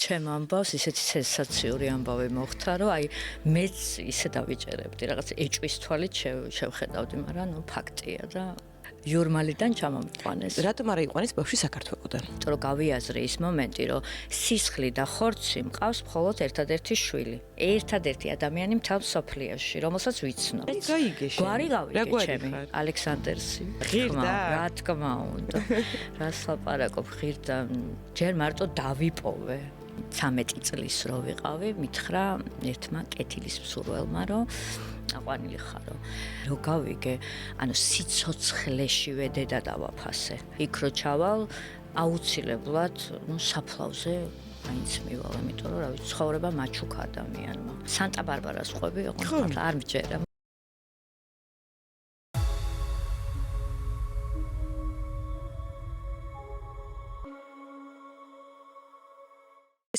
ჩემ ამბავს ისეთი სენსაციური ამბავი მოხდა, რომ აი მეც ისე დავიჭერებდი, რაღაც ეჭვის თვალით შევხედავდი, მაგრამ ნუ ფაქტია და იურმალიდან ჩამომიყვანეს. რატომ არა იყვანეს ბავშვი საქართველოდან? იმიტომ რომ გავიაზრე ის მომენტი, რომ სისხლი და ხორცი მყავს მხოლოდ ერთადერთი შვილი. ერთადერთი ადამიანი მთელ მსოფლიოში, რომელსაც ვიცნობ. გაიგე შენ. გვარი გავიგე რა გვარი ჩემი, ხარ? ალექსანდერსი. ღირდა? რა თქმა უნდა. რას ლაპარაკობ, ღირდა, ჯერ მარტო დავიპოვე. 13 წლის რო ვიყავი, მითხრა ერთმა კეთილის მსურველმა, რომ აყვანილი ხარო. რო გავიგე, ანუ სიცოცხლეშივე დედა დავაფასე. იქ რო ჩავალ, აუცილებლად, საფლავზე მაინც მივალ, იმიტომ რომ, რა ვიცი, ცხოვრება მაჩუქა ადამიანმა. სანტა-ბარბარას ყვები, ოღონდ არ მჯერა.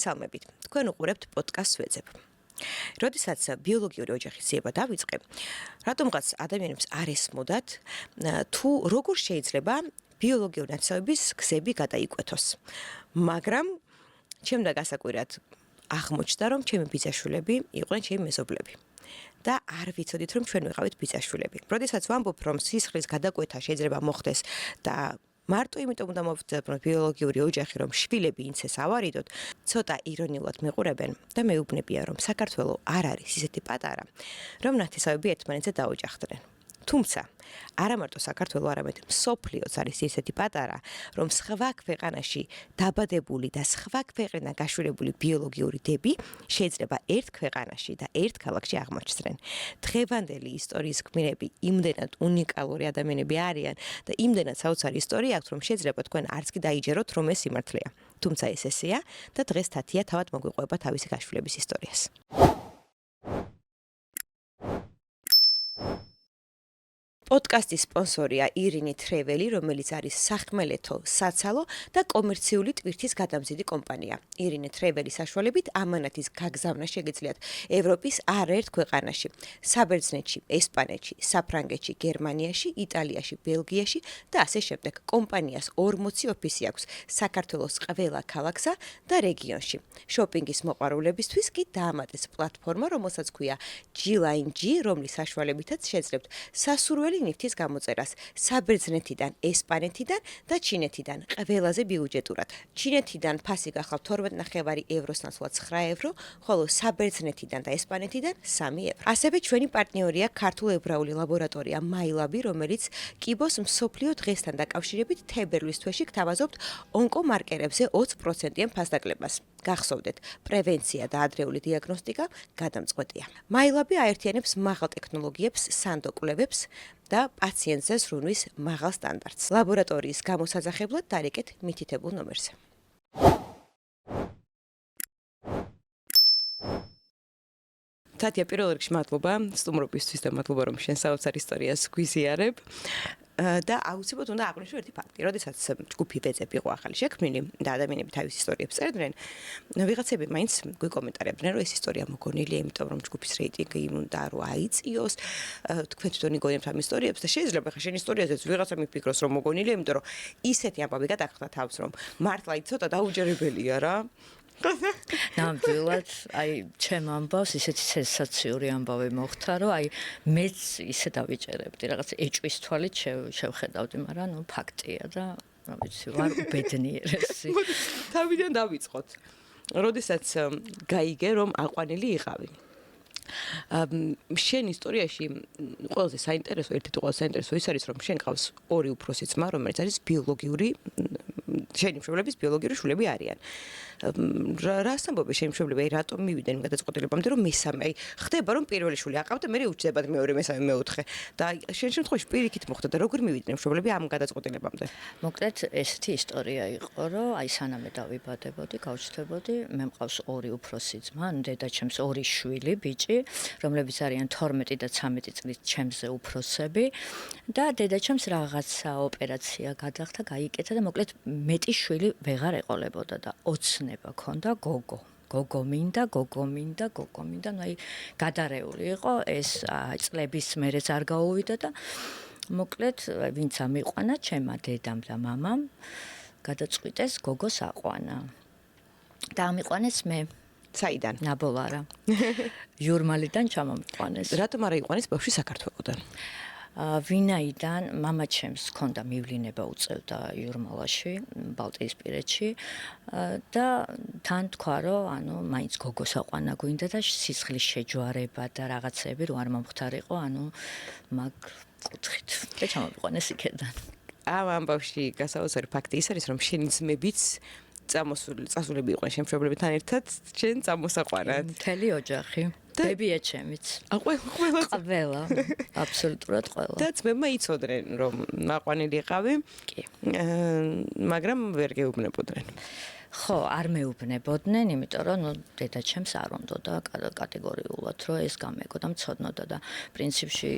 მოგესალმებით. თქვენ უყურებთ პოდკასტს ვეძებ. როდესაც ბიოლოგიური ოჯახის ძიება დავიწყე, რატომღაც ადამიანებს არ ესმოდათ, თუ როგორ შეიძლება ბიოლოგიური ნაცნობების გზები გადაიკვეთოს. მაგრამ ჩემდა გასაკვირად აღმოჩნდა, რომ ჩემი ბიძაშვილები იყვნენ ჩემი მეზობლები. და არ ვიცოდით, რომ ჩვენ ვიყავით ბიძაშვილები. როდესაც ვამბობ, რომ სისხლის გადაკვეთა შეიძლება მოხდეს და მარტო იმიტომ უნდა მოვწოდოთ ბიოლოგიური ოჯახი, რომ შვილები ინცეს ავარიდოთ, ცოტა ირონიულად მეყურებენ და მეუბნებიან, რომ საქართველო არ არის ისეთი პატარა, რომ ნათესავები ერთმანეთზე დაოჯახდნენ. თუმცა, არა მარტო საქართველო, არამედ მსოფლიოც არის ისეთი პატარა, რომ სხვა ქვეყანაში დაბადებული და სხვა ქვეყნიდან გაშვილებული ბიოლოგიური დები შეიძლება ერთ ქვეყანაში და ერთ ქალაქში აღმოჩნდნენ. დღევანდელი ისტორიის გმირები იმდენად უნიკალური ადამიანები არიან და იმდენად საოცარი ისტორია აქვს, რომ შეიძლება თქვენ არც კი დაიჯეროთ, რომ ეს სიმართლეა. თუმცა ეს ესეა და დღეს თათია თავად მოგვიყვება თავისი გაშვილების ისტორიას. პოდკასტის სპონსორია ირინი თრეველი, რომელიც არის სახმელეთო, საცალო და კომერციული ტვირთის გადამზიდი კომპანია. ირინი თრეველის საშუალებით ამანათის გაგზავნა შეგიძლიათ ევროპის არაერთ ქვეყანაში: საბერძნეთში, ესპანეთში, საფრანგეთში, გერმანიაში, იტალიაში, ბელგიაში და ასე შემდეგ. კომპანიას 40 ოფისი აქვს საქართველოს ყველა ქალაქსა და რეგიონში. შოპინგის მოყვარულებისთვის კი დაამატეს პლატფორმა, რომელსაც ქვია G-Line-G, რომლის საშუალებითაც შეძლებთ სასურველი ნივთის გამოწერას საბერძნეთიდან, ესპანეთიდან და ჩინეთიდან ყველაზე ბიუჯეტურად. ჩინეთიდან ფასი გახლავთ 12.5 ევროს ნაცვლად 9 евро, ხოლო საბერძნეთიდან და ესპანეთიდან 3 евро. ასევე ჩვენი პარტნიორია ქართულ-ებრაული ლაბორატორია MyLab, რომელიც კიბოს მსოფლიო დღესთან დაკავშირებით თებერვლის თვეში გთავაზობთ ონკომარკერებზე 20%-იან ფასდაკლებას. გახსოვდეთ, პრევენცია და ადრეული დიაგნოსტიკა გადამწყვეტია. MyLab აერთიანებს მაღალ ტექნოლოგიებს, სანდო კვლევებს და პაციენტზე ზრუნვის მაღალ სტანდარტს. ლაბორატორიის გამოსაძახებლად დარეკეთ მითითებულ ნომერზე. თათია, პირველ რიგში მადლობა სტუმრობისთვის და მადლობა, რომ შენ საოცარ ისტორიას გვიზიარებ. და აუცილებლად უნდა აღვნიშნო ერთი ფაქტი. როდესაც ჯგუფი ვეძებ იყო ახალი შექმნილი და ადამიანები თავის ისტორიებს წერდნენ, ვიღაცები მაინც გვიკომენტარებდნენ, რომ ეს ისტორია მოგონილია, იმიტომ რომ ჯგუფის რეიტინგი უნდა რომ აიწიოს. თქვენ თვითონ იგონებთ ამ ისტორიებს და შეიძლება ხა შენ ისტორიაზეც ვიღაცა მიფიქროს, რომ მოგონილია, იმიტომ რომ ისეთი ამბავი გადაგხდა თავს, რომ მართლა ცოტა დაუჯერებელია რა. ნამდვილად, აი, ჩემ ამბავს ისეთი სენსაციური ამბავი მოხდა, რომ აი მეც ისე დავიჭერებდი, რაღაც ეჭვის თვალით შევხედავდი, მაგრამ ნუ ფაქტია და რა ვიცი, ვარ უბედნიერესი. თავიდან დავიწყოთ. როდესაც გაიგე, რომ აყვანილი იყავი. შენ ისტორიაში ყველაზე საინტერესო, ერთ-ერთი ყველაზე საინტერესო ის არის, რომ შენ ყავს ორი უფროსი ძმა, რომელიც არის ბიოლოგიური, შენი მშობლების ბიოლოგიური შვილები არიან. რას ამბობენ შენი მშობლები, რატომ მივიდნენ გადაწყვეტილებამდე, რომ მესამე, ხდება რომ პირველი შვილი აყავთ და მე უჩნდებათ მეორე, მესამე, მეოთხე. და შენ შემთხვევაში პირიქით მოხდა და როგორ მივიდნენ მშობლები ამ გადაწყვეტილებამდე? მოკლედ, ესეთი ისტორია იყო, რომ აი სანამ დავიბადებოდი, გავჩნდებოდი, მე მყავს ორი უფროსი ძმა, დედაჩემს ორი შვილი, ბიჭი, რომლებიც არიან 12 და 13 წლის ჩემზე უფროსები და დედაჩემს რაღაცა ოპერაცია გადახდა, გაიკეთა და მოკლედ მეტი შვილი ვეღარ ეყოლებოდა და ოცნება ქონდა გოგო. გოგო მინდა, ნუ აი გადარეული იყო, ეს წლების მერეც არ გაუვიდა და მოკლედ ვინც ამიყვანა, ჩემმა დედამ და მამამ გადაწყვიტეს გოგოს აყვანა. და ამიყვანეს მე საიდან? ნაბოლარა. იურმალიდან ჩამომიყვანეს. რატომ არა იყვანეს ბავშვი საქართველოდან? ვინაიდან მამაჩემს ჰქონდა მივლინება უწევდა იურმალაში, ბალტიისპირეთში და თან თქვა, რომ ანუ მაინც გოგოს აყვანა გვინდა და სისხლის შეჯვარება და რაღაცები რო არ მომხდარიყო, ანუ მაგ კუთხით. და ჩამომიყვანეს იქედან. ამ ამბავში გასაოცარი ფაქტი ის არის, რომ შენი ძმებიც წასულები იყვნენ შემშობლებთან ერთად, შენ წამოსაყვანად. მთელი ოჯახი. ბებია ჩემიც. ყველა. აბსოლუტურად ყველა. და ძმებმა იცოდნენ, რომ მაყვანილი იყავი. კი. მაგრამ ვერ გეუბნებოდნენ. ხო, არ მეუბნებოდნენ, იმიტომ რომ დედაჩემს არ უნდოდა კატეგორიულად, რომ ეს გამეგო და მცოდნოდა და პრინციპში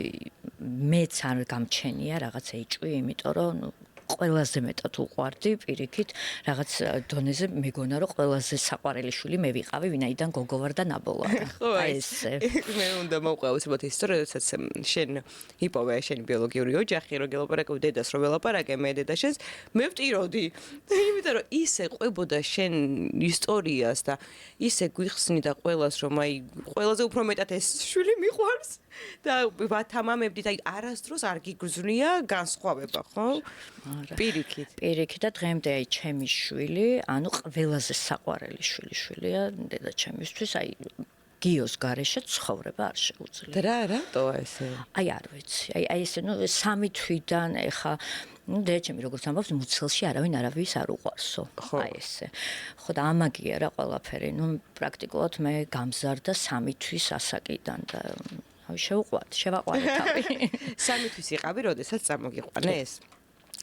მეც არ გამჩენია რაღაცა იჭვი, იმიტომ რომ ყველაზე მეტად უყვარდი პირიქით რაღაც დონეზე მეგონა რომ ყველაზე საყვარელი შვილი მე ვიყავი ვინაიდან გოგო ვარ და ნაბოლა. აი ესე. მე უნდა მოვყვე უცებოთ ისტორია, როდესაც შენ იპოვე შენი ბიოლოგიური ოჯახი, რომ გელაპარაკო დედას რომ ველაპარაკე მე დედაშენს, მე ვტიროდი. იმიტომ რომ ისე ყვებოდა შენ ისტორიას და ისე გვიხსნიდა ყველას რომ აი ყველაზე უფრო მეტად ეს შვილი მიყვარს. და ვათამამებდით, აი არასდროს არ გიგრძნია განსხვავება, ხო? პირიქით და დღემდე აი ჩემი შვილი, ანუ ყველაზე საყვარელი შვილია დედაჩემისთვის, აი გიოს გარეშე ცხოვრება არ შეუძლია. რატო ესე? აი არ ვიცი. აი ესე სამი თვიდან ეხა დედაჩემი როგორც ამბობს, მუცელში არავის არ უყვარსო. აი ესე. ხო და ამაგია რა ყველაფერი. პრაქტიკულად მე გამზარდა სამი თვის ასაკიდან და შევაყვარე თავი. სამი თვის იყავი, როდესაც წამოგიყვანეს?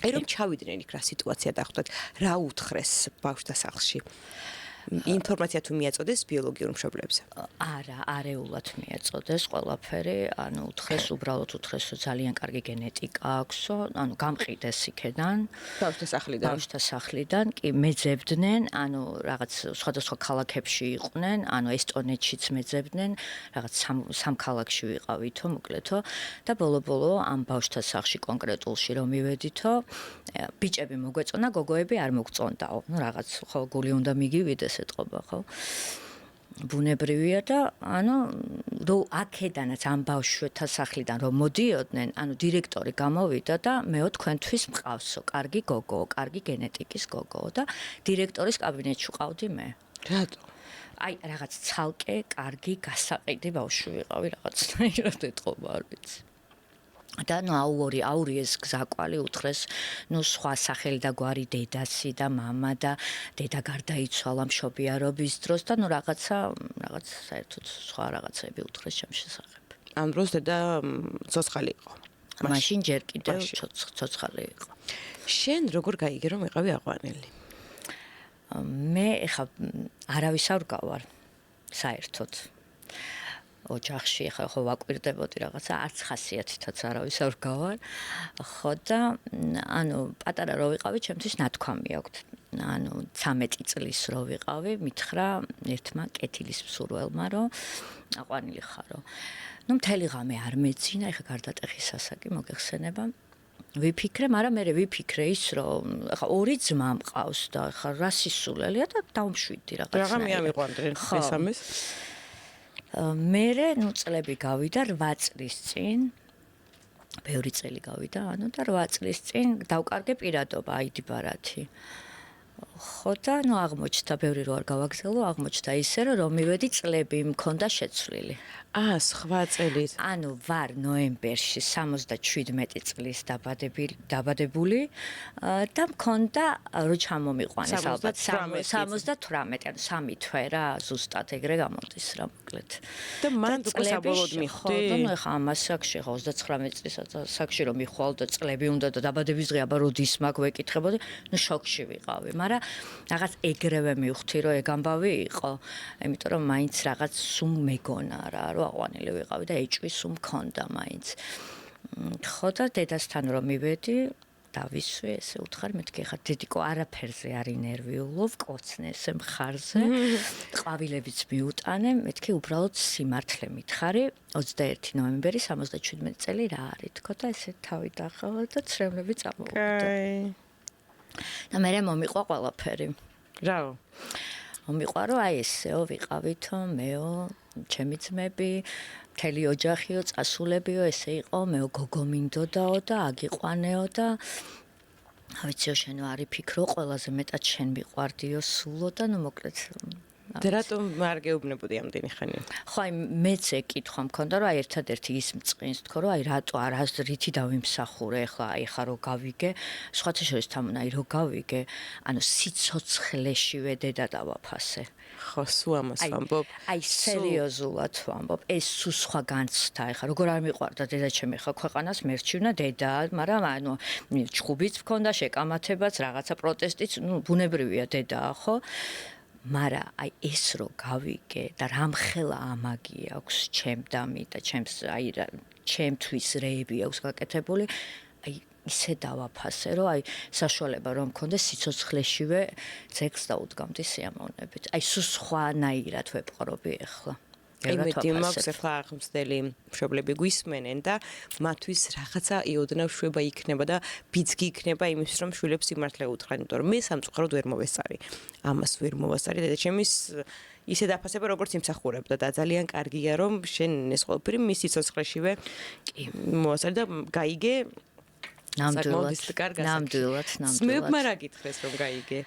აი რომ ჩავიდნენ იქ რა სიტუაცია დახვდათ, რა უთხრეს ბავშვთა სახლში? ინფორმაცია თუ მიაწოდეს ბიოლოგიურ მშობლებზე? არა, არეულად მიაწოდეს ყველაფერი, ანუ უბრალოდ უთხრეს, რომ ძალიან კარგი გენეტიკა აქვსო, ანუ გამყიდეს იქედან. ბავშვთა სახლიდან, კი მეძებდნენ, ანუ რაღაც სხვადასხვა ქალაქებში იყვნენ, ანუ ესტონეთშიც მეძებდნენ, რაღაც სამ ქალაქში ვიყავითო, მოკლედო და ბოლო-ბოლო ამ ბავშვთა სახლში კონკრეტულში რომ მივედითო, ბიჭები მოგვეწონა, გოგოები არ მოგწონდაო. რაღაც ხო გული უნდა მიგივიდეს ეთყობა, ხო? ბუნებრივია და ანუ რომ აქედანაც ამ ბავშვთა სახლიდან რომ მოდიოდნენ, ანუ დირექტორი გამოვიდა და მეო თქვენთვის მყავსო, კარგი გოგო, კარგი გენეტიკის გოგო და დირექტორის კაბინეტში ვყავდი მე. რატო? აი რაღაც ცალკე, კარგი, გასაყიდი ბავშვი ვიყავი რაღაცნაირად ეთყობა, არ ვიცი. და აური ეს გზაკვალი უთხრეს, სხვა სახელი და გვარი დედასი და მამა და დედა გარდაიცვალა მშობიარობის დროს და რაღაც საერთოდ სხვა რაღაცები უთხრეს ჩემ შესახებ. ამ დროს დედა ცოცხალი იყო. მაშინ ჯერ კიდევ ცოცხალი იყო. შენ როგორ გაიგე რომ იყავი აყვანილი? მე ეხა არავის არ გავარ საერთოდ. ოჯახში ხო ვაკვირდებოდი რაღაცა არც ხასიათითაც არავის არ გავარ. ხო და ანუ პატარა რო ვიყავი, ჩემთვის ნათქვამი აქვს. ანუ 13 წლის რო ვიყავი, მითხრა ერთმა კეთილის მსურველმა, რომ აყვანილი ხარო. მთელი ღამე არ მეძინა, ეხა გარდატეხის ასაკი მოგეხსენება. ვიფიქრე, მაგრამ მე ვიფიქრე ის, რომ ეხა ორი ძმა მყავს და ეხა რა სისულელია და დავმშვიდი რაღაცა. რა მიამიყვანდნენ მესამეს? მერე წლები გავიდა 8 წლის წინ. ბევრი წელი გავიდა, ანუ და 8 წლის წინ დავკარგე პირადობა აიდი ბარათი. ხო და აღმოჩნდა ბევრი რო არ გავაგზავნო, აღმოჩნდა ისე რომ მივედი წლები მქონდა შეცვლილი. სხვა წელით. ანუ ვარ ნოემბერში 77 წლის დაბადებული და მქონდა რო ჩამომიყვანეს ალბათ 78, ანუ 3 თვე რა, ზუსტად ეგრე გამოდის რა მოკლედ. და მან უკვე საბოლოოდ მიხვდი. და ხა ამას საქში ხო 39 წლისაც საქში რომ მიხვალ და წლები უნდა და დაბადების დღე აბა როდის მაგ ვეკითხებოდი, შოკში ვიყავი, მაგრამ რაღაც ეგრევე მივხვდი რომ ეგ ამბავი იყო, იმიტომ რომ მაინც რაღაც სულ მეგონა რა, რომ აყვანილი ვიყავი და ეჭვი სულ მქონდა მაინც. ხო და დედასთან რომ მივედი, დავისვე, ესე უთხარ, მეთქი ხა დედიკო არაფერზე არ ინერვიულობ, კოცნე ესე მხარზე. ყვავილებიც მიუტანე, მეთქი უბრალოდ სიმართლე მითხარი, 21 ნოემბერი 77 წელი რა არის, თქო და ესე თავი დახავა და ცრემლები წამოვიდა. და მე მომიყვა ყველაფერი. რაო? მომიყვარო აი ესეო ვიყავითო მეო ჩემი ძმები მთელი ოჯახიო წასულებიო ესე იყო მეო გოგო მინდოდაო და აგიყვანეო და ავიციო შენო არი ფიქრო ყველაზე მეტად შენ მიყვარდიო სულო და ნუ მოკლედ და რატომ არ გეუბნებოდი ამდენი ხანი? ხო აი მეც ეკითხვა მქონდა რომ აი ერთადერთი ის მწყინს თქო რომ აი რატო არას რითი დავიმსახურე ახლა აი ხა რო გავიგე სხვათა შორის თამონ აი რო გავიგე ანუ სიცოცხლეშივე დედა დავაფასე ხო სულ ამას ვამბობ აი სერიოზულად ვამბობ ეს სულ სხვა განცდა ახლა როგორ არ მიყვარდა დედაჩემი ხა ქვეყანას მერჩივნა დედა მაგრამ ანუ ჩხუბიც მქონდა შეკამათებაც რაღაცა პროტესტიც ნუ ბუნებრივია დედაა ხო მარა აი ეს რო გავიგე და რამხელა ამაგი აქვს ჩემ დამი და ჩემს აი ჩემთვის რეები აქვს გაკეთებული აი ისე დავაფასე რომ აი საშუალება რომ მქონდეს სიცოცხლეშივე ძეგლს დაუდგამდი სიამოვნებით აი სულ სხვანაირად ვეპყრობი ახლა იმედი მაქვს ახლა აღმზრდელი მშობლები გვისმენენ და მათთვის რაღაცა იოდნავ შვება იქნება და ბიძგი იქნება იმის რომ შვილებს სიმართლე უთხრან იმიტომ რომ მე სამწუხაროდ ვერ მოვესწარი ამას ვერ მოვესწარი დედაჩემის ისე დაფასება როგორც იმსახურებდა და ძალიან კარგია რომ შენ ეს ყველაფერი მის სიცოცხლეშივე კი მოვესწარი და გაიგე ნამდვილად ძმებმა რა გითხრეს რომ გაიგე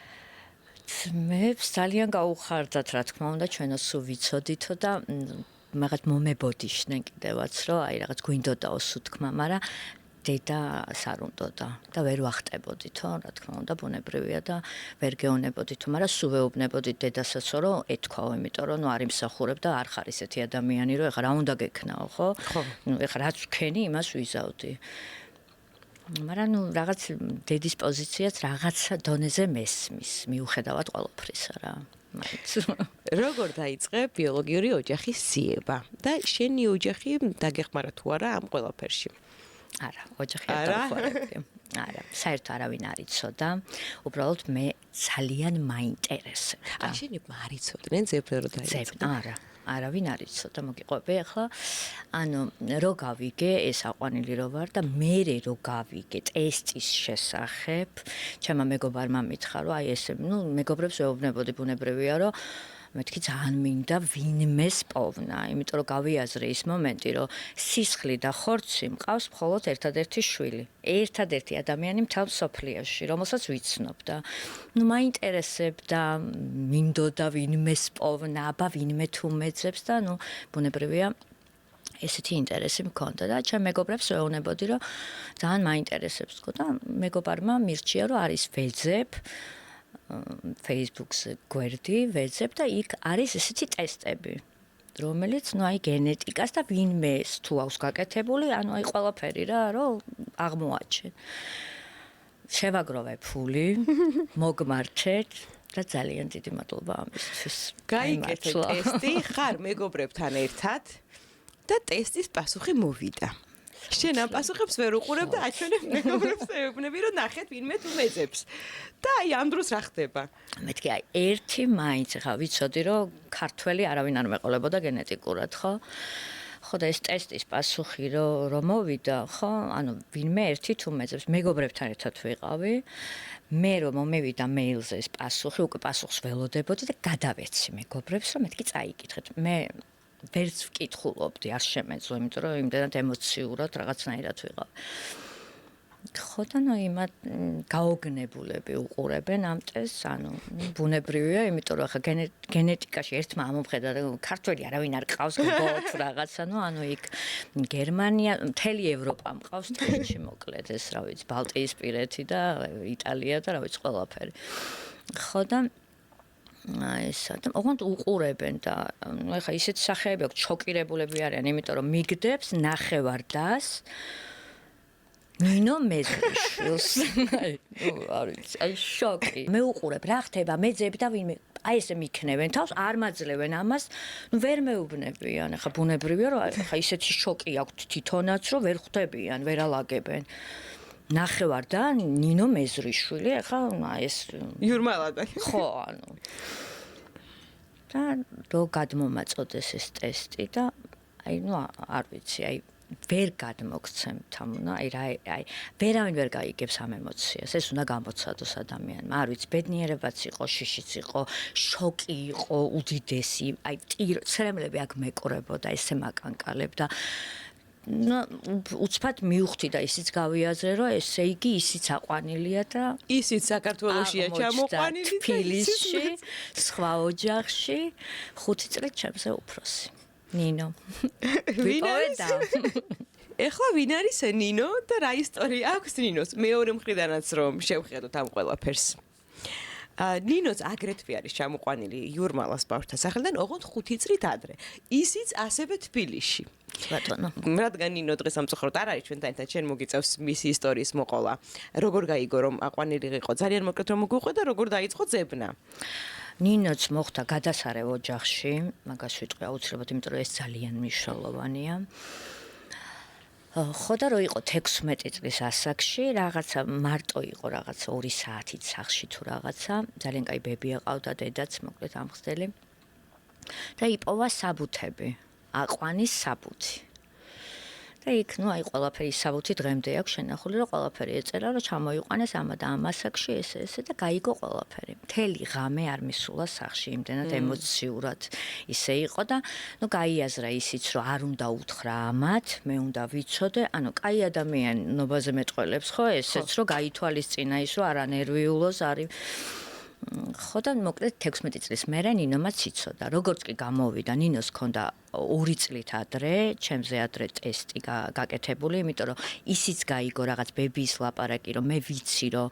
ძმებს ძალიან გაუხარდათ რა თქმა უნდა ჩვენო სულ ვიცოდითო და მაგათ მომებოდიშნენ კიდევაც რომ აი რაღაც გვინდოდაო სუთქმა მაგრამ დედა არ უნდოდა და ვერ ვახტებოდითო რა თქმა უნდა ბუნებრივია და ვერ გეონებოდითო მაგრამ სულ ვეუბნებოდით დედასაცო რომ ეთქვაო იმიტომ რომ ნუ არ იმსახურებ და არ ხარ ისეთი ადამიანი რომ ეხლა რა უნდა გექნაო ხო ნუ ეხლა რაც ვქენი იმას ვიზავდი მაგრამ ნუ რაღაც დედის პოზიციაც რაღაცა დონეზე მესმის მიუხედავად ყველაფრისა რა მაინც როგორ დაიწყე ბიოლოგიური ოჯახის ძიება და შენი ოჯახი დაგეხმარა თუ არა ამ ყველაფერში არა ოჯახი არ დავხარები არა საერთოდ არავინ არ იცოდა უბრალოდ მე ძალიან მაინტერესებდა შენებმა არ იცოდნენ ძებნე რო დაიწყე არა არავინ არ იცოდა მოგიყვები ახლა ანუ რო გავიგე ეს აყვანილი რო ვარ და მე რო გავიგე ტესტის შესახებ ჩემმა მეგობარმა მითხრა რომ აი ესე ნუ მეგობრებს ვეუბნებოდი ბუნებრივია რომ მეთქი ძალიან მინდა ვინმეს პოვნა იმიტომ რომ გავიაზრე ის მომენტი რომ სისხლი და ხორცი მყავს მხოლოდ ერთადერთი შვილი ერთადერთი ადამიანი მთელ სოფლიოში რომელსაც ვიცნობ და ნუ მაინტერესებდა მინდოდა ვინმეს პოვნა აბა ვინმე თუ მეძებს და ნუ ბუნებრივია ესეთი ინტერესი მქონდა და ჩემ მეგობრებს ვეუბნებოდი რომ ძალიან მაინტერესებს თქო და მეგობარმა მირჩია რომ არის ვეძებ Facebook-ს გვერდი ვეძებ და იქ არის ესეთი ტესტები რომელიც ნუ აი გენეტიკას და ვინმეს თუ აქვს გაკეთებული ანუ აი ყველაფერი რა რომ აღმოაჩენ შევაგროვე ფული მოგმართეთ და ძალიან დიდი მადლობა ამისთვის გაიგეთ ტესტი ხარ მეგობრებთან ერთად და ტესტის პასუხი მოვიდა შენ ამ პასუხებს ვერ უყურებ და აჩვენებ მეგობრებს ეუბნები რომ ნახეთ ვინმე თუ მეძებს და აი ამ დროს რა ხდება მეთქი აი ერთი მაინც ხა ვიცოდი რომ ქართველი არავინ არ მეყოლებოდა გენეტიკურად ხო ხო და ეს ტესტის პასუხი რომ მოვიდა ხო ანუ ვინმე ერთი თუ მეძებს მეგობრებთან ერთად ვიყავი მე რომ მომევიდა მეილზე ეს პასუხი უკვე პასუხს ველოდებოდი და გადავეცი მეგობრებს რომ მეთქი წაიკითხეთ მე ვერც ვკითხულობდი არ შემეძლო იმიტომ რომ იმდენად ემოციურად რაღაცნაირად ვიყავ ხო და ნუ იმათ გაოგნებულები უყურებენ ამ ტესტს ანუ ბუნებრივია იმიტომ რომ ხა გენეტიკაში ერთმა ამომხედა ქართველი არავინ არ ყავს გოგოთ რაღაცა ნუ ანუ იქ გერმანია მთელი ევროპა მყავს თეთრში მოკლედ ეს რა ვიცი ბალტიისპირეთი და იტალია და რა ვიცი ყველაფერი ხო და ესა და ოღონდ უყურებენ და ნუ ეხა ისეთი სახეები აქვს შოკირებულები არიან იმიტომ რომ მიგდებს ნახევარ-დას ნინო მეზრიშვილს აი შოკი მე უყურებ რა ხდება მეძებ და ვინმე აი ესე მიქნევენ თავს არ მაძლევენ ამას ნუ ვერ მეუბნებიან ეხა ბუნებრივია რომ ეხა ისეთი შოკი აქვს თვითონაც რომ ვერ ხვდებიან ვერალაგებენ ნახევარ და ნინო მეზრიშვილი ახლა ეს იურმალადანი ხო ანუ და რო გადმომაწოდეს ეს ტესტი და აი ნუ არ ვიცი აი ვერ გადმოგცემთ ამ, აი ვერავინ ვერ გაიგებს ამ ემოციას. ეს უნდა გამოცადოს ადამიანმა. არ ვიცი, ბედნიერებაც იყო, შიშიც იყო, შოკი იყო უდიდესი, აი ცრემლები აქ მეკორებოდა, ესე მაკანკალებდა. უცბად მივხვდი და ისიც გავიაზრე, რომ ესე იგი ისიც აყვანილია და ისიც საქართველოშია ჩამოყვანილი და თბილისში, სხვა ოჯახში 5 წლით ჩემზე უფროსი. ნინო. ვიპოვედა. ეხლა ვინ არის ნინო და რა ისტორია აქვს ნინოს? მეორე მხრიდანაც რომ შევხედოთ ამ ყველაფერს. ნინოს აგრეთვე არის ჩამოყვანილი იურმალას ბავშვთა სახელიდან ოღონდ 5 წლით ადრე. ისიც ასევე თბილისში. ბატონო. რადგან ნინო დღეს სამწუხაროდ არ არის ჩვენთან ერთად, შენ მოგიწევს მისი ისტორიის მოყოლა. როგორ გაიგო რომ აყვანილი იყო? ძალიან მოკლედ რომ მოგვიყვე და როგორ დაიწყო ძებნა? ნინოც მოხდა გადასარევ ოჯახში, მაგას ვიტყვი აუცილებლად, იმიტომ რომ ეს ძალიან მნიშვნელოვანია. ხო და რო იყო 16 წლის ასაკში, რაღაცა მარტო იყო, რაღაცა 2 საათით სახლში თუ რაღაცა, ძალიან კაი ბები აყავდა დედაც, მოკლედ ამხსდელი. და იპოვა საბუთები, აყვანის საბუთი. და იქ, აი ყველაფერი საბუთი დღემდე აქვს შენახული, რომ ყველაფერი ეწერა, რომ ჩამოიყვანეს ამა და ამ ასაკში ესე და გაიგო ყველაფერი. მთელი ღამე არ მისულა სახლში, იმდენად ემოციურად ისე იყო და გაიაზრა ისიც, რომ არ უნდა უთხრა ამათ, მე უნდა ვიცოდე, კაი ადამიანობაზე მეტყველებს ხო ესეც, რომ გაითვალისწინა ის, რომ არა ნერვიულოს არის ხო და მოკლედ 16 წლის მერე ნინომაც იცოდა. როგორც კი გამოვიდა, ნინოს ჰქონდა 2 წლით ადრე, ჩემზე ადრე ტესტი გაკეთებული, იმიტომ რომ ისიც გაიგო რაღაც ბებიის ლაპარაკი, რომ მე ვიცი, რომ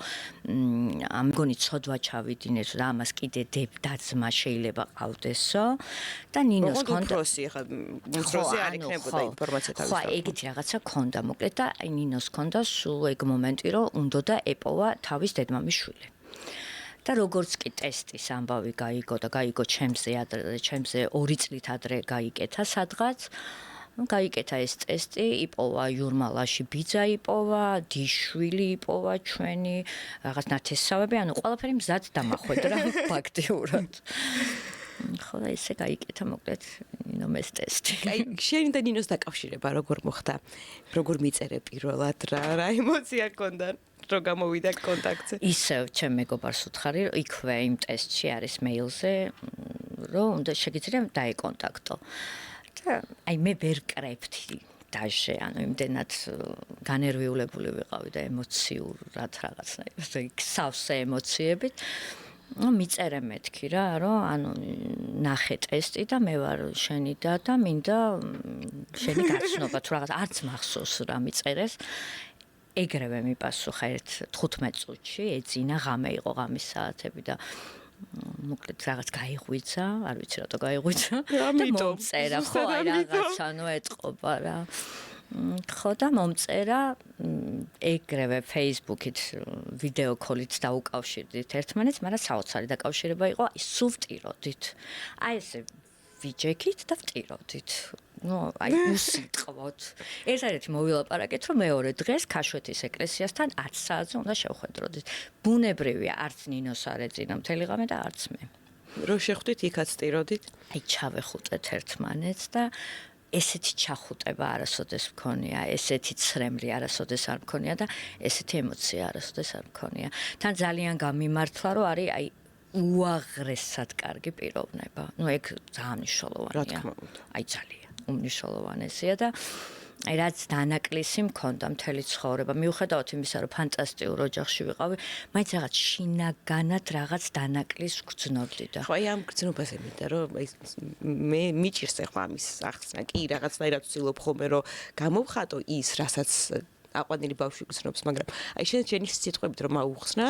ამ მგონი ცოდვა ჩავიდინეს და ამას კიდე და-ძმა შეიძლება ყავდესო და ნინოს ჰქონდა უფროსი ხა უფროსი არ იქნებოდა ინფორმაცია თავის. ხო, ეგეთი რაღაცა ჰქონდა მოკლედ და აი ნინოს ჰქონდა სულ ეგ მომენტი, რომ უნდა ეპოვა თავის დედმამის შვილი. და როგორც კი ტესტის ამბავი გაიგო და გაიგო ჩემზე 2 წლით ადრე გაიკეთა სადღაც, გაიკეთა ეს ტესტი, იპოვა იურმალაში ბიძა იპოვა, დიშვილი იპოვა ჩვენი, რაღაც ნათესავები, ყველაფერი მზად დამახვედრა ფაქტიურად. ხო და ესე გაიკეთა მოკლედ ნინოს ტესტი. აი, შენ და ნინოს დაკავშირება როგორ მოხდა? როგორ მიწერე პირველად რა ემოცია ჰქონდა? რო გამოვიდა კონტაქტზე. ისევ ჩემ მეგობარს უთხარი, რომ იქვე იმ ტესტში არის მეილზე, რომ უნდა შეგიძლია დაეკონტაქტო. და აი მე ვერ კრებთი დაჟე, იმდენად განერვიულებული ვიყავი და ემოციურად რაღაცნაირად, სავსე ემოციებით. მიწერე მეთქი რა, რომ ნახე ტესტი და მე ვარ შენი და მინდა შენი გაცნობა თუ რაღაც არც მახსოვს რა მიწერეს. ეგრევე მიპასუხა 15 წუთში, ეძინა ღამე იყო ღამის საათები და მოკლედ რაღაც გაიღვიძა, არ ვიცი რატო გაიღვიძა და მომწერა, ხო აი რაღაცა ეტყობა რა. ხო და მომწერა ეგრევე Facebook-ით ვიდეო კოლით დაუკავშირდით ერთმანეთს, მაგრამ საოცარი დაკავშირება იყო, აი სულ ვტიროდით. აი ესე ვიჯექით და ვტიროდით. აი უსიტყვოდ. ერთადერთი მოვილაპარაკეთ, რომ მეორე დღეს ქაშვეთის ეკლესიასთან 10 საათზე უნდა შევხვედროდით. ბუნებრივია, არც ნინოს არ ეძინა მთელი ღამე და არც მე. რო შეხვდით, იქაც ტიროდით? აი ჩავეხუტეთ ერთმანეთს და ესეთი ჩახუტება არასოდეს მქონია, ესეთი ცრემლი არასოდეს არ მქონია და ესეთი ემოცია არასოდეს არ მქონია. თან ძალიან გამიმართლა, რომ არის აი უაღრესად კარგი პიროვნება. ეგ ძალიან მნიშვნელოვანია. რა თქმა უნდა. აი ძალიან უმნიშვნელოვანესია და აი რაც დანაკლისი მქონდა მთელი ცხოვრება. მიუხედავად იმისა, რომ ფანტასტიკურ ოჯახში ვიყავი, მაინც რაღაც შინაგანად რაღაც დანაკლისს გრძნობდი და ხო, აი ამ გრძნობაზე მინდა რომ მე მიჭირს ახლა ამის ახსნა. კი, რაღაცნაირად ვცდილობ ხოლმე რომ გამოვხატო ის, რასაც აყვანილი ბავშვი გრძნობს, მაგრამ აი შენი სიტყვებით რომ აუხსნა,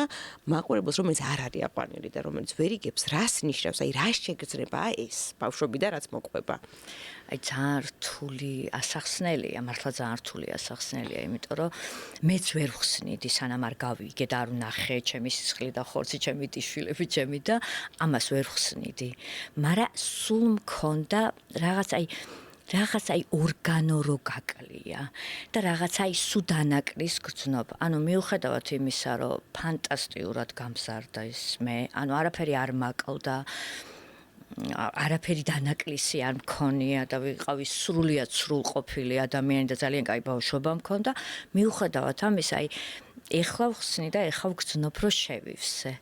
მაყურებელს რომელიც არ არის აყვანილი და რომელიც ვერ იგებს, რას ნიშნავს, აი რა შეგრძნება ეს ბავშვები და რაც მოყვება. აი ძალიან რთული ასახსნელია, მართლა ძალიან რთული ასახსნელია, იმიტომ რომ მეც ვერ ვხსნიდი, სანამ არ გავიგე და არ ვნახე ჩემი სისხლი და ხორცი, ჩემი ტიშვილები, ჩემი და ამას ვერ ვხსნიდი. მაგრამ სულ მქონდა რაღაც აი ორგანო გაკლია და რაღაც აი სუდანაკლის გრძნობა. მიუხედავად იმისა, რომ ფანტასტიკურად გამზარდა ის მე, არაფერი არ მაკლდა. არაფერი დანაკლისი არ მქონია და ვიყავი სრულიად სრულყოფილი ადამიანი და ძალიან კაი ბავშვობა მქონდა. მიუხედავად ამისა, ეხლა ვხსნი და ეხლა ვგრძნობ, რომ შევივსე.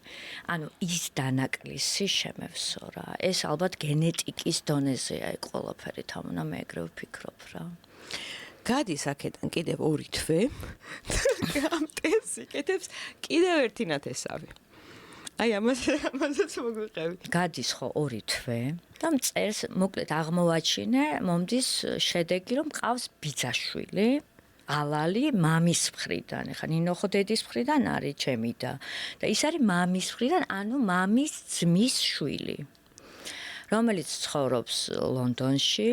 ანუ ის დანაკლისი შემევსო რა. ეს ალბათ გენეტიკის დონეზეა ეგ ყველაფერი, თამუნა მე ეგრე ვფიქრობ რა. გადის აქედან კიდევ 2 თვე. ამ ტესტს იკეთებს კიდევ ერთი ნათესავი. აი ამასაც მოგვიყევი. გადის ხო 2 თვე და მწერს მოკლედ აღმოვაჩინე მომდის შედეგი რომ მყავს ბიძაშვილი ალალი მამის მხრიდან. ეხა ნინო ხო დედის მხრიდან არის ჩემი და ის არის მამის მხრიდან, ანუ მამის ძმის შვილი, რომელიც ცხოვრობს ლონდონში.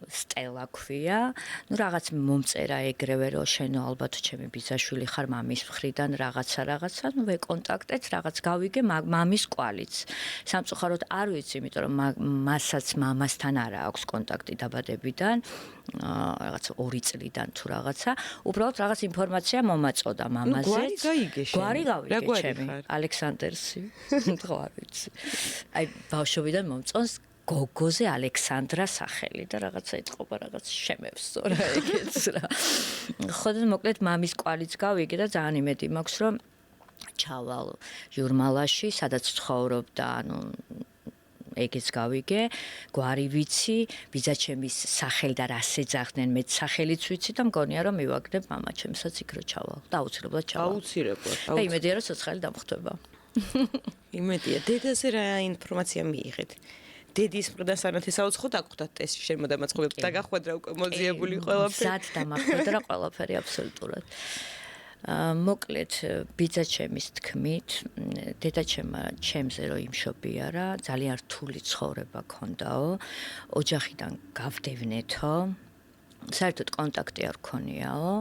სტელა ქვია, ну რაღაც მომწერა ეგრევე რომ შენო ალბათ ჩემი ბიძაშვილი ხარ მამის მხრიდან რაღაცა, ну ვეკონტაქტეთ, რაღაც გავიგე მამის კვალიც. სამწუხაროდ არ ვიცი, იმიტომ რომ მასაც მამასთან არა აქვს კონტაქტი დაბადებიდან, რაღაც 2 წლიდან თუ რაღაცა, უბრალოდ რაღაც ინფორმაცია მომაწოდა მამაზე. გვარი გაიგე შენ. გვარი გავიგე ჩემი, ალექსანდერსი. ხო არ ვიცი. აი ბავშვობიდან მომწონს გოგოზე ალექსანდრა სახელი და რაღაცა ეთყობა, რაღაც შემევსო რა ეგეც რა. ხო და მოკლედ მამის კვალიც გავიგე და ძალიან იმედი მაქვს რომ ჩავალ ჟურნალაში, სადაც ცხოვრობდა, ანუ ეგეც გავიგე, გვარი ვიცი, ბიძაჩემის სახელი და რას ეძახდნენ, მეც სახელიც ვიცი და მგონია რომ მივაგდებ მამაჩემსაც იქ რო ჩავალ. და აუცილებლად ჩავალ. აუცილებლად. და იმედია რომ ცოცხალი დამხვდება. იმედია, დედაზე რა ინფორმაცია მიიღეთ? დედის მხრიდან სანათესაოც ხო დაგხვდათ ტესტში შენ მოდამაწყობებს დაგახვედრა უკვე მოძიებული ყველაფერი. მზად დამახვედრა ყველაფერი აბსოლუტურად. მოკლედ ბიძაჩემის თქმით, დედაჩემა ჩემზე რო იმშობიარა, ძალიან რთული ცხოვრება ქონდაო, ოჯახიდან გავდევნეთო, საერთოდ კონტაქტი არ ქონიაო.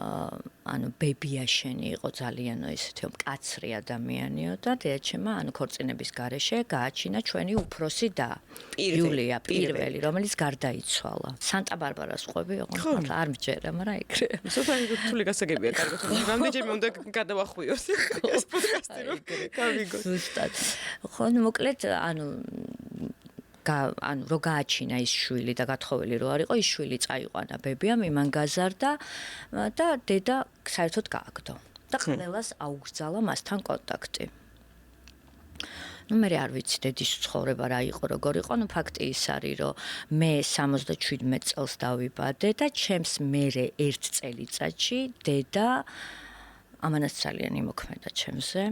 ანუ ბებიაშენი იყო ძალიან ისეთი მკაცრი ადამიანიო და დედაჩემა ანუ ქორწინების გარეშე გააჩინა ჩვენი უფროსი და იულია პირველი, რომელიც გარდაიცვალა. სანტა-ბარბარას ყვები იყო, არ მჯერა, მაგრამ ეგრე. სოფანი რთული გასაგებია, კარგად. რამდენჯერმე უნდა გადავახვიოს ეს პოდკასტი რომ გავიგოთ. ზუსტად. ხო, მოკლედ ანუ რო გააჩინა ის შვილი და გათხოვილი რო არ იყო, ის შვილი წაიყვანა ბებიამ, იმან გაზარდა და დედა საერთოდ გააგდო. და ყველას აუგრძალა მასთან კონტაქტი. ну მე არ ვიცი დედის ცხოვრება რა იყო, როგორ იყო, ну ფაქტი ის არის, რომ მე 77 წელს დავიბადე და ჩემს მერე 1 წელიწადში დედა ამანაც ძალიან იმოქმედა ჩემზე.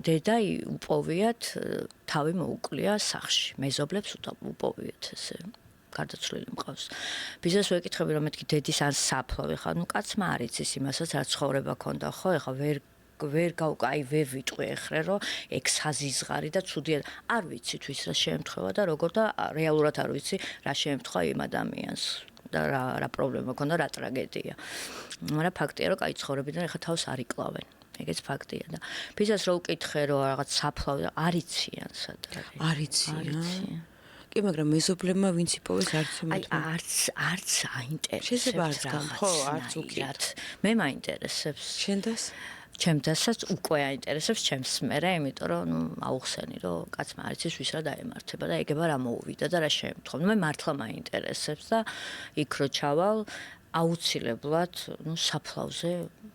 დედა უპოვიათ თავი მოუკლია სახში. მეზობლებს უპოვიათ ესე. გარდაცვლილი მყავს. ბიზნეს ვეკითხები რომ მეთქი დედის ან საფლავი ხარ, ну კაცმა არ იცის იმასაც რა ცხოვრება ქონდა, ხო, ეხა ვერ გავკაი ვერ ვიტყვი ეხრე რომ ეგ საზიზღარი და ცუდია. არ ვიცი თვის რა შეემთხვევა და როგორ და რეალურად არ ვიცი რა შეემთხვევა იმ ადამიანს და რა პრობლემა ქონდა, რა ტრაგედია. მაგრამ ფაქტია რომ კაი ცხოვრებიდან ეხა თავს არ იკლავენ. ეგეც ფაქტია და ბიზნეს რო უკითხე რომ რაღაც საფლავი არ იციან სად არის. არ იციან. კი, მაგრამ მეზობლებმა ვინც იპოვეს არც აი არც აინტერესებს. შეიძლება არც ხო, არც უკეთ. მე მაინტერესებს. შენდას? ჩემთასაც უკვე აინტერესებს ჩემს მერე, იმიტომ რომ ნუ აუხსენი რომ კაცმა არ იცის ვის რა დაემართება და ეგება რა მოუვიდა და რა შეემთხვევა. მე მართლა მაინტერესებს და იქ რო ჩავალ აუცილებლად ნუ საფლავზე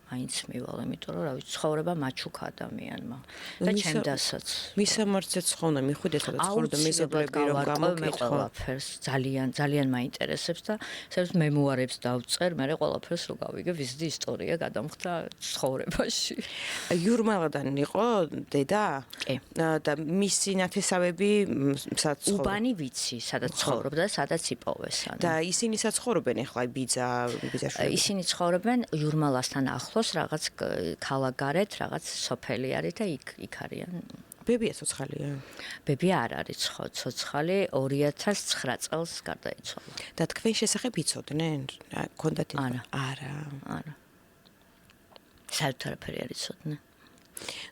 მაინც მივალ, იმიტომ რომ რა ვიცი, ცხოვრება მაჩუქა ადამიანმა და ჩემდასაც. მისამართზეც ხო უნდა მიხვიდე, სადაც ცხოვრობდა მეზობლები რომ გამოკითხო. ყველაფერს ძალიან მაინტერესებს და საერთოდ მემუარებს დავწერ, მე ყველაფერს რო გავიგე, ვიზდი ისტორია გადამხდა ცხოვრებაში. იურმალადან იყო დედა? კი. და მისი ნათესავები სადაც ცხოვრობენ? უბანი ვიცი, სადაც ცხოვრობდა და სადაც იპოვეს. და ისინი საცხოვრობენ ახლა ბიძაშვილი? ისინი ცხოვრობენ იურმალასთან ახლოს, რაღაც ქალაქგარეთ, რაღაც სოფელი არის და იქ არიან. ბებია ცოცხალია? ბებია არ არის ცოცხალი, 2009 წელს გარდაიცვალა. და თქვენ შესახებ იცოდნენ? ქონდათ არა. არა. საერთოდ არაფერი არ იცოდნენ.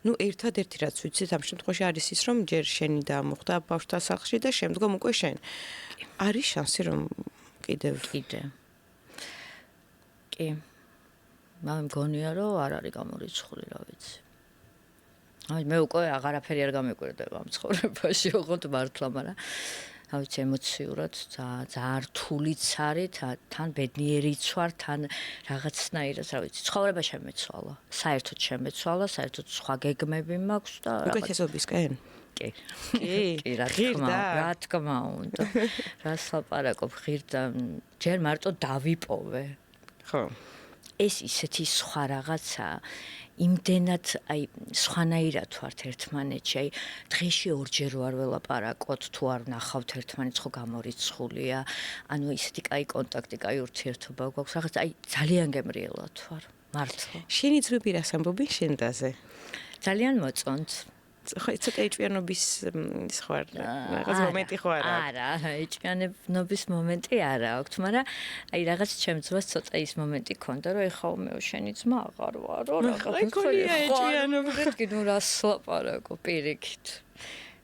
ну ერთადერთი რაც ვიცით ამ შემთხვევაში არის ის რომ ჯერ შენი დაამოხდა ბავშვთა სახლში და შემდგომ უკვე შენ. არის შანსი რომ კიდევ კი. მაგრამ მგონია რომ არ არის გამორიცხული, რა ვიცი. აი მე უკვე აღარაფერი არ გამიკვირდება ამ ცხოვრებაში, ოღონდ მართლა, მაგრამ რა ვიცი, ემოციურად ძალიან რთულიც არის, თან ბედნიერიც ვარ, თან რაღაცნაირად, რა ვიცი, ცხოვრება შემეცვალა. საერთოდ შემეცვალა, საერთოდ სხვა გეგმები მაქვს და უკეთესობისკენ? კი. კი, რა თქმა უნდა. რას ლაპარაკობ, ღირდა, ჯერ მარტო დავიპოვე. ხო. ეს ისეთი სხვა რაღაცა, იმდენად აი სხვანაირად ვართ ერთმანეთში, აი დღეში ორჯერ ვარ ველაპარაკოთ, თუ არ ვნახავთ ერთმანეთს, ხო გამორიცხულია, ანუ ისეთი კაი კონტაქტი, კაი ურთიერთობა გვაქვს, რაღაც აი ძალიან გემრიელად ვარ, მართლა. შენი ძმები რას ამბობენ შენდაზე? ძალიან მოწონთ. ხო, ცოტა ეჭვიანობის სხვა რაღაც მომენტი ხო არა? არა, ეჭვიანობის მომენტი არა აქვს, მაგრამ აი რაღაც ჩემს ძმას ცოტა ის მომენტი ქონდა, რომ ეხლა მე შენი ძმა აღარ ვარო, აი ქონია ეჭვიანობა. ну რას ლაპარაკო პირიქით.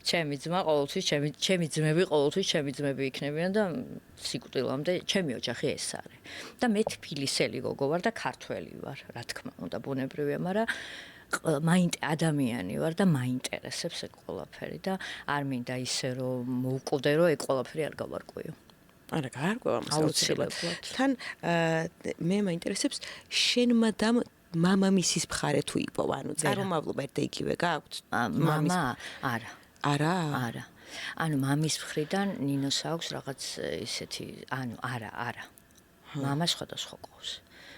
ჩემი ძმა ყოველთვის, ჩემი ძმები ყოველთვის ჩემი ძმები იქნებიან და სიკვდილამდე ჩემი ოჯახი ეს არის. და მე თბილისელი გოგო ვარ და ქართველი ვარ, რა თქმა უნდა, ბუნებრივია, მაგრამ ადამიანი ვარ და მაინტერესებს ეგ ყველაფერი და არ მინდა ისე რომ მოვკვდე რომ ეგ ყველაფერი არ გავარკვიო. არა, გაარკვევა აუცილებლად. თან მე მაინტერესებს შენმა და მამამისის მხარე თუ იპოვა, ანუ წარმომავლობა ერთ და იგივე გააქვთ? მამა? არა. არა? არა. ანუ მამის მხრიდან ნინოს აქვს რაღაც ისეთი, ანუ არა. მამა სხვადასხვა ყავს.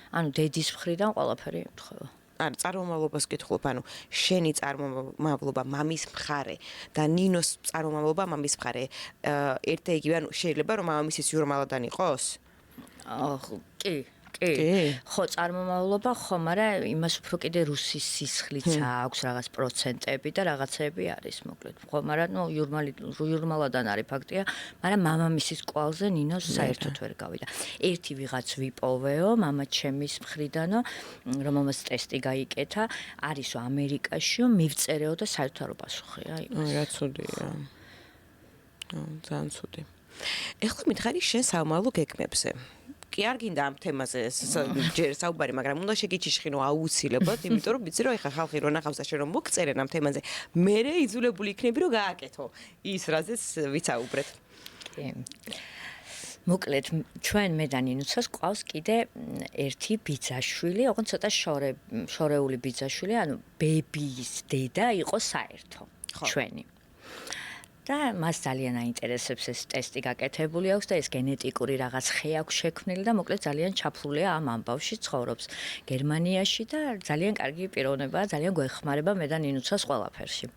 ანუ დედის მხრიდან ყველაფერი ემთხვევა. არა, წარმომავლობას კითხულობ, ანუ შენი წარმომავლობა მამის მხარე და ნინოს წარმომავლობა მამის მხარე ერთ და იგივე, ანუ შეიძლება რომ მამამისიც იურმალადან იყოს? კი. ხო, წარმომავლობა ხო, მაგრამ იმას უფრო კიდე რუსის სისხლიც აქვს, რაღაც პროცენტები და რაღაცები არის, მოკლედ. ხო, მაგრამ ნუ იურმალადან არის ფაქტია, მაგრამ მამამისის კვალზე ნინოს საერთოდ ვერ გავიდა. ერთი ვიღაც ვიპოვეო, მამა ჩემის მხრიდანო, რომელმაც ტესტი გაიკეთა, არისო ამერიკაშიო, მივწერეო და საერთოდ არ უპასუხია იმას. რა ცუდია. ძალიან ცუდი. ეხლა მითხარი შენ სამომავლო გეგმებზე. კი არ გინდა ამ თემაზე ჯერ საუბარი, მაგრამ უნდა შეგიჩიშხინო აუცილებლად, იმიტომ რომ ვიცი რომ ეხლა ხალხი რო ნახავს და შენ რომ მოგწერენ ამ თემაზე, მერე იძულებული იქნები რომ გააკეთო ის რაზეც ვიცაუბრეთ. კი. მოკლედ, ჩვენ მე და ნინუცას ყავს კიდე ერთი ბიძაშვილი, ოღონდ ცოტა შორეული ბიძაშვილი, ანუ ბებიის დედა იყო საერთო ჩვენი. და მას ძალიან აინტერესებს ეს ტესტი გაკეთებული აქვს და ეს გენეტიკური რაღაც ხე აქვს შექმნილი და მოკლედ ძალიან ჩაფლულია ამ ამბავში, ცხოვრობს გერმანიაში და ძალიან კარგი პიროვნებაა, ძალიან გვეხმარება მე და ნინუცას ყველაფერში.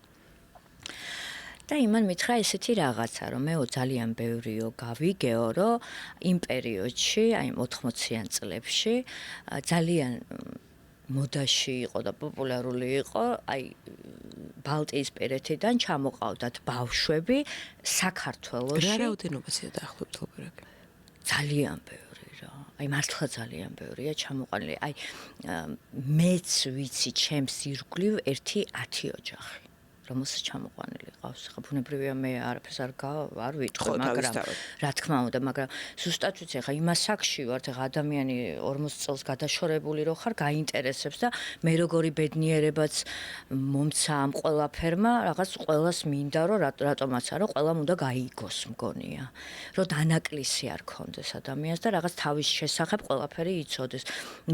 და იმან მითხრა ესეთი რაღაცა, რომ მეო ძალიან ბევრიო გავიგეო, რომ იმ პერიოდში, აი 80-იან წლებში ძალიან მოდაში იყო და პოპულარული იყო, აი ბალტიისპირეთიდან ჩამოყავდათ ბავშვები საქართველოში. რა რაოდენობაზეა დაახლოებით ლაპარაკი? ძალიან ბევრი რა. აი მართლა ძალიან ბევრია ჩამოყალილი. აი მეც ვიცი ჩემს ირგვლივ ერთი 10 ოჯახი. რომელსაც ჩამოყვანილი ყავს. ხა ბუნებრივია მე არაფერს არ ვიტყვი, მაგრამ რა თქმა უნდა, მაგრამ ზუსტად ვიცი, ხა იმას აქში ვარ, ხა ადამიანი 40 წელს გადაშორებული რო ხარ, გაინტერესებს და მე როგორი ბედნიერებაც მომცა ამ ყველაფერმა, რაღაც ყველას მინდა რომ რატომაც არა, ყველამ უნდა გაიგოს მგონია. რომ დანაკლისი არ ქონდეს ადამიანს და რაღაც თავის შესახებ ყველაფერი იცოდეს.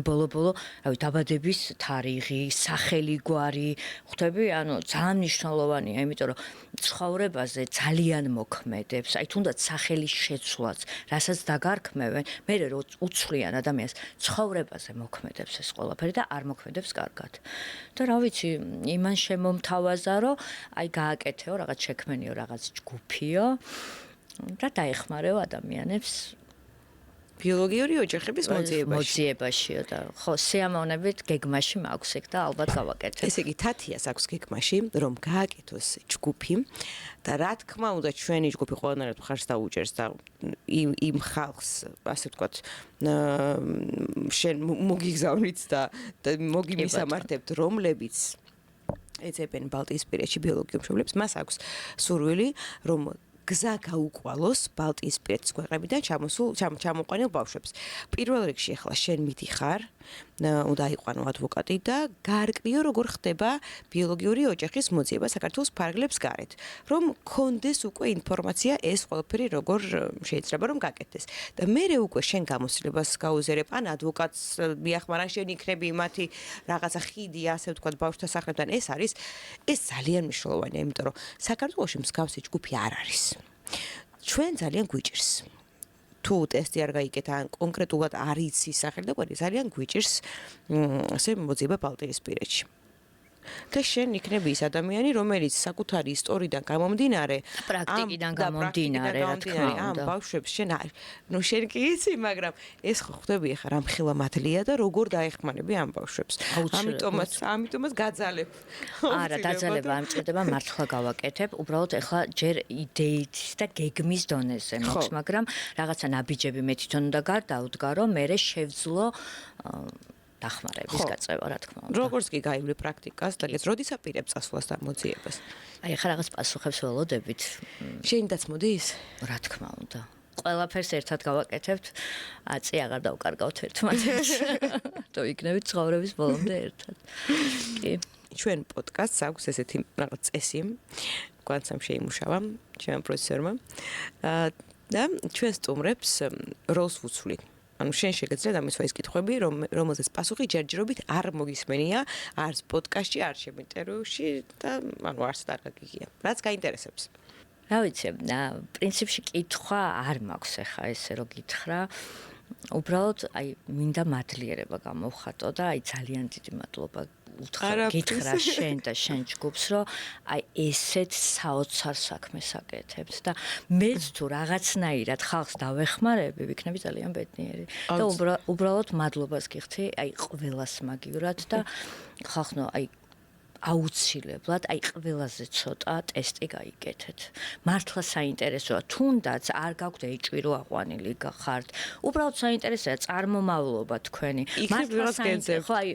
ბოლო-ბოლო, რავი, დაბადების თარიღი, სახელი, გვარი, ხვდები, ანუ ძალიან მნიშვნელოვანია, იმიტომ რომ ცხოვრებაზე ძალიან მოქმედებს, აი თუნდაც სახელის შეცვლაც, რასაც დაგარქმევენ, მე რო უცვლიან ადამიანს, ცხოვრებაზე მოქმედებს ეს ყველაფერი და არ მოქმედებს კარგად. და რა ვიცი, იმან შემომთავაზა, რომ აი გააკეთეო, რაღაც შექმენიო, რაღაც ჯგუფიო და დაეხმარეო ადამიანებს ბიოლოგიური ოჯახების მოძიებაშიო და ხო, სიამოვნებით გეგმაში მაქვს ეგ და ალბათ გავაკეთებ. ესე იგი, თათიას აქვს გეგმაში, რომ გააკეთოს ჯგუფი და რა თქმა უნდა, ჩვენი ჯგუფი ყველანაირად მხარს დაუჭერს და იმ ხალხს, ასე ვთქვათ, შენ მოგიგზავნით და მოგიმისამართებთ, რომლებიც ეძებენ ბალტიისპირეთში ბიოლოგიურ მშობლებს, მას აქვს სურვილი, რომ გზა გაუყვალოს ბალტიისპირეთის ქვეყნებიდან ჩამოყვანილ ბავშვებს. პირველ რიგში ახლა შენ მიდიხარ, უნდა აიყვანო ადვოკატი და გაარკვიო როგორ ხდება ბიოლოგიური ოჯახის მოძიება საქართველოს ფარგლებს გარეთ, რომ გქონდეს უკვე ინფორმაცია ეს ყველაფერი როგორ შეიძლება რომ გაკეთდეს. და მერე უკვე შენ გამოცდილებას გაუზიარებ, ან ადვოკატს მიახმარა, შენ იქნები მათი რაღაცა ხიდი, ასე ვთქვათ, ბავშვთა სახლებთან. ეს ძალიან მნიშვნელოვანია, იმიტომ რომ საქართველოში მსგავსი ჯგუფი არ არის. ჩვენ ძალიან გვიჭირს. თუ ტესტი არ გაიგეთ ან კონკრეტულად არ იცის სახელი და კვერი ძალიან გვიჭირს ასე მოძიება ბალტიისპირეთში. და შენ იქნები ის ადამიანი, რომელიც საკუთარი ისტორიიდან გამომდინარე, პრაქტიკიდან გამომდინარე, რა თქმა უნდა. ამ ბავშვებს შენ კი იცი, მაგრამ ეს ხო ხვდები ახლა რამხელა მადლია და როგორ დაეხმარები ამ ბავშვებს. ამიტომაც გაძალებ. არა, დაძალება არ მჭირდება, მართლა გავაკეთებ. უბრალოდ ახლა ჯერ იდეით და გეგმის დონეზე მაქვს, მაგრამ რაღაცა ნაბიჯები მე თვითონ უნდა დავდგარო, მე შევძლო დახმარების გაწევა, რა თქმა უნდა. როგორც კი გაივლი პრაქტიკას და ეს როდის აპირებს წასვლას და მოძიებას? აი, ახლა რაღაც პასუხებს ველოდებით. შენიდაც მოდის? რა თქმა უნდა. ყველაფერს ერთად გავაკეთებთ, აწი აღარ დავკარგავთ ერთმანეთს. თუ იქნებით ცხოვრების ბოლომდე ერთად. კი. ჩვენ პოდკასტს აქვს ესეთი რაღაც წესი, გვანცამ შეიმუშავა ჩვენ პროდიუსერმა. და ჩვენ სტუმრებს როლს ვუცვლი. ანუ შენ შეგეძლია დამისვა ის კითხვები, რომელზეც პასუხი ჯერჯერობით არ მოგისმენია, არც პოდკასტში, არც შენ ინტერვიუში და ანუ არც არ გაგიგია. რაც გაინტერესებს. რა ვიცი, პრინციპში კითხვა არ მაქვს ახლა ესე რომ გითხრა. უბრალოდ აი მინდა მადლიერება გამოვხატო და აი ძალიან დიდი მადლობა გითხრა შენ და შენ ჯგუფს, რომ აი ესეთ საოცარ საქმეს აკეთებთ და მეც თუ რაღაცნაირად ხალხს დავეხმარები, ვიქნები ძალიან ბედნიერი. და უბრალოდ მადლობას გიხდი აი ყველას მაგივრად და ხალხო აი აუცილებლად აი ყველაზე ცოტა ტესტი გაიგეთეთ. მართლა საინტერესოა, თუნდაც არ გაქვთ ეჭვი რომ აყვანილი გახართ. უბრალოდ საინტერესოა წარმომავლობა თქვენი. მართლა საინტერესოა, ხო აი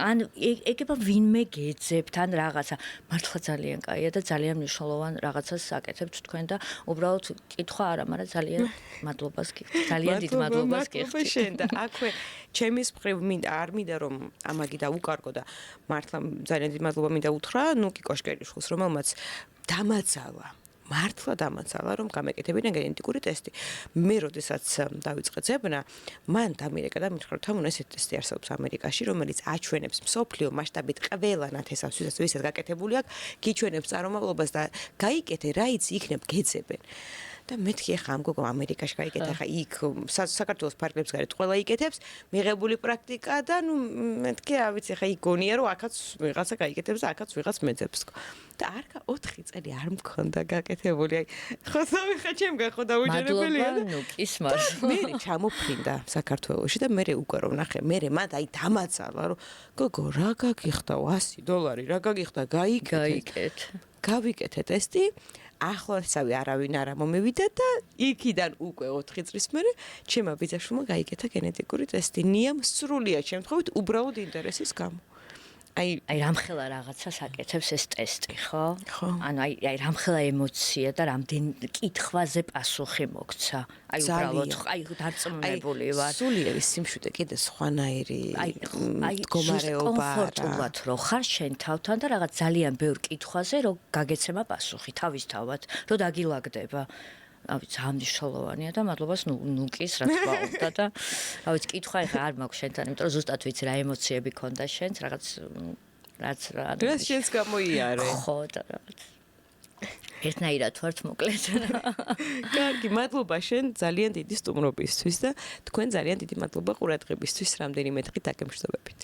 ან ეგება ვინმე გეძებთ ან რაღაცა. მართლა ძალიან კაია და ძალიან მნიშვნელოვან რაღაცას აკეთებთ თქვენ და უბრალოდ კითხვა არა, მაგრამ ძალიან მადლობას გიხდი. ძალიან დიდ მადლობას გიხდი. შენ და აქვე ჩემის მხრივ არ მინდა რომ ამაგი დაუკარგო და მართლა ძალიან დიდ მადლობა მინდა უთხრა ნუკი კოშკერიშვილს, რომელმაც მართლა დამაცალა, რომ გამეკეთებინა გენეტიკური ტესტი. მე როდესაც დავიწყე ძებნა, მან დამირეკა და მითხრა, რომ ესეთი ტესტი არსებობს ამერიკაში, რომელიც აჩვენებს მსოფლიო მასშტაბით ყველა ნათესავს, ვისაც გაკეთებული აქვს, გიჩვენებს წარმომავლობას და გაიკეთე, რა იცი, იქნებ გეძებენ. და მეთქი ახლა ამ გოგო ამერიკაში გაიკეთა, ახლა იქ საქართველოს ფარგლებს გარეთ ყველა იკეთებს, მიღებული პრაქტიკა და ნუ მეთქი, რა ვიცი, ახლა იქ გონია რომ აქაც ვიღაცა გაიკეთებს და აქაც ვიღაც მეძებს. და არ 4 წელი არ მქონდა გაკეთებული. აი, ხო სამიხა ჩემგან ხო დაუჯერებელია. მადლობა, ნუკის მართლა. მე ჩამოფრინდა საქართველოში და მე უკვე რომ ნახე, მე მან აი დამაცალა, რომ გოგო რა გაგიხდა $100, რა გაგიხდა გაიკეთეთ. გავიკეთე ტესტი. ახლოსავე არავინ არ მომევიდა და იქიდან უკვე 4 წლის მერე ჩემმა ბიძაშვილმა გაიკეთა გენეტიკური ტესტი. ნიამ სრულიად შემთხვევით უბრალოდ ინტერესის გამო. აი რამხელა რაღაცას აკეთებს ეს ტესტი, ხო? ხო. ანუ აი რამხელა ემოცია და რამდენ კითხვაზე პასუხი მოგცა. აი უბრალოდ აი დარწმუნებული ვარ. სულიერი სიმშვიდე კიდე სხვანაირი მდგომარეობა. კომფორტულად რო ხარ შენ თავთან და რაღაც ძალიან ბევრ კითხვაზე რო გაგეცემა პასუხი თავისთავად, რო დაგილაგდება. ავი ძალიან მნიშვნელოვანია და მადლობას ნუკის რა თქმა უნდა და ავი კითხვა ახლა არ მაქვს შენთან, იმიტომ რომ ზუსტად ვიცი რა ემოციები ქონდა შენს, რაღაც რაც შენს გამოიარე. ხო და რაღაც ერთნაირად ვართ მოკლედ. კარგი, მადლობა შენ ძალიან დიდი სტუმრობისთვის და თქვენ ძალიან დიდი მადლობა ყურადღებისთვის, რამდენიმე დღით დაგემშვიდობებით.